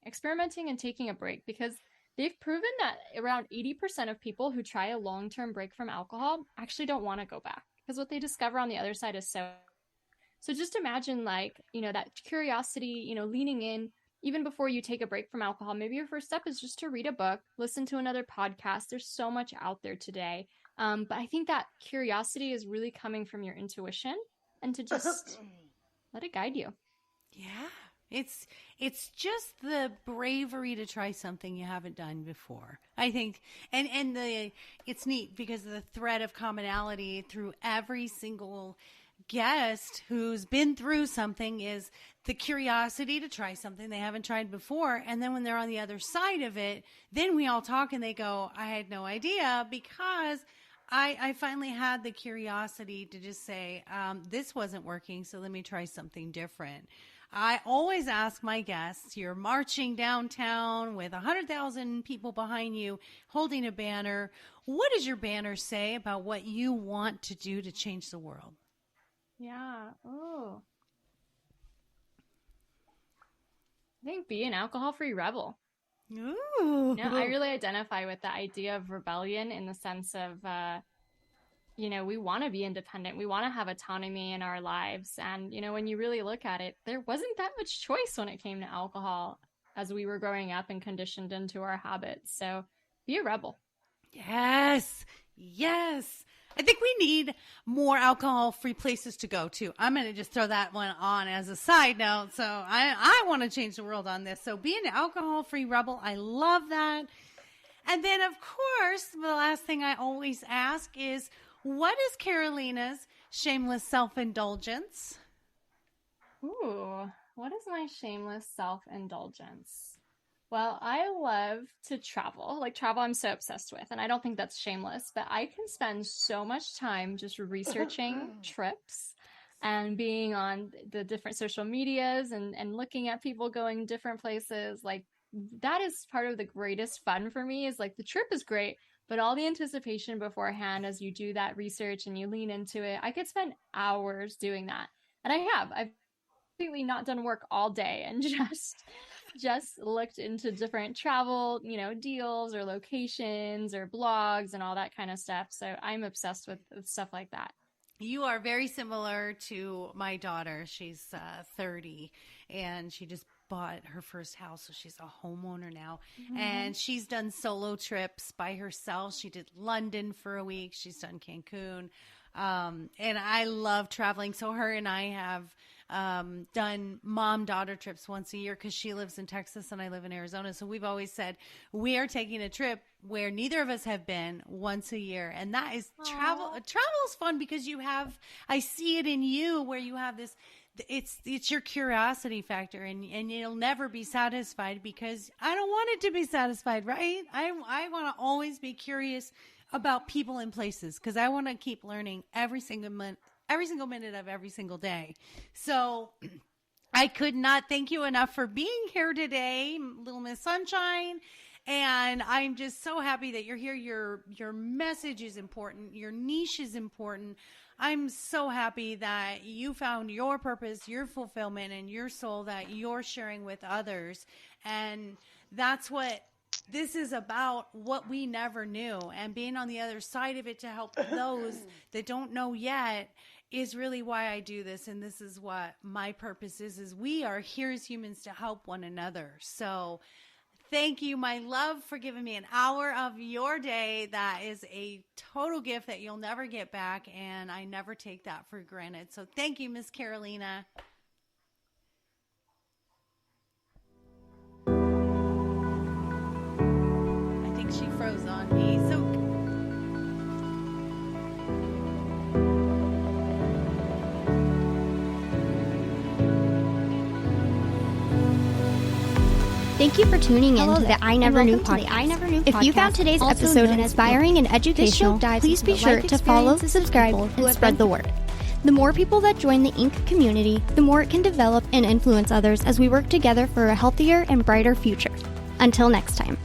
experimenting and taking a break, because they've proven that around 80% of people who try a long-term break from alcohol actually don't want to go back, because what they discover on the other side is so... So just imagine like, that curiosity, leaning in even before you take a break from alcohol. Maybe your first step is just to read a book, listen to another podcast. There's so much out there today. But I think that curiosity is really coming from your intuition and to just let it guide you. Yeah. It's just the bravery to try something you haven't done before. I think, and it's neat because the thread of commonality through every single guest who's been through something is the curiosity to try something they haven't tried before. And then when they're on the other side of it, then we all talk and they go, I had no idea, because I finally had the curiosity to just say, this wasn't working, so let me try something different. I always ask my guests, you're marching downtown with 100,000 people behind you holding a banner. What does your banner say about what you want to do to change the world? Yeah. Oh. I think be an alcohol-free rebel. Ooh. Yeah, I really identify with the idea of rebellion in the sense of, we want to be independent. We want to have autonomy in our lives. And, when you really look at it, there wasn't that much choice when it came to alcohol as we were growing up and conditioned into our habits. So be a rebel. Yes. Yes. I think we need more alcohol-free places to go to. I'm going to just throw that one on as a side note. So I want to change the world on this. So be an alcohol-free rebel. I love that. And then, of course, the last thing I always ask is, what is Karolina's shameless self-indulgence? Ooh, what is my shameless self-indulgence? Well, I love to travel. Like travel, I'm so obsessed with. And I don't think that's shameless, but I can spend so much time just researching trips and being on the different social medias and looking at people going different places. Like that is part of the greatest fun for me, is like the trip is great, but all the anticipation beforehand as you do that research and you lean into it, I could spend hours doing that. And I've completely not done work all day and just looked into different travel, deals or locations or blogs and all that kind of stuff. So I'm obsessed with stuff like that. You are very similar to my daughter. She's 30 and she just bought her first house. So she's a homeowner now. Mm-hmm. And she's done solo trips by herself. She did London for a week. She's done Cancun. And I love traveling. So her and I have done mom-daughter trips once a year because she lives in Texas and I live in Arizona. So we've always said we are taking a trip where neither of us have been once a year. And that is travel. Travel is fun because I see it in you where you have this, it's your curiosity factor and you'll never be satisfied because I don't want it to be satisfied, right? I want to always be curious about people and places because I want to keep learning every single minute of every single day. So I could not thank you enough for being here today, Little Miss Sunshine. And I'm just so happy that you're here. Your message is important. Your niche is important. I'm so happy that you found your purpose, your fulfillment, and your soul that you're sharing with others. And that's what this is about, what we never knew. And being on the other side of it to help those that don't know yet is really why I do this. And this is what my purpose is we are here as humans to help one another. So thank you, my love, for giving me an hour of your day. That is a total gift that you'll never get back. And I never take that for granted. So thank you, Miss Karolina. I think she froze on me. So thank you for tuning in to the I Never Knew podcast. If you found today's episode inspiring and educational, please be sure to follow, subscribe, and spread the word. The more people that join the Inc. community, the more it can develop and influence others as we work together for a healthier and brighter future. Until next time.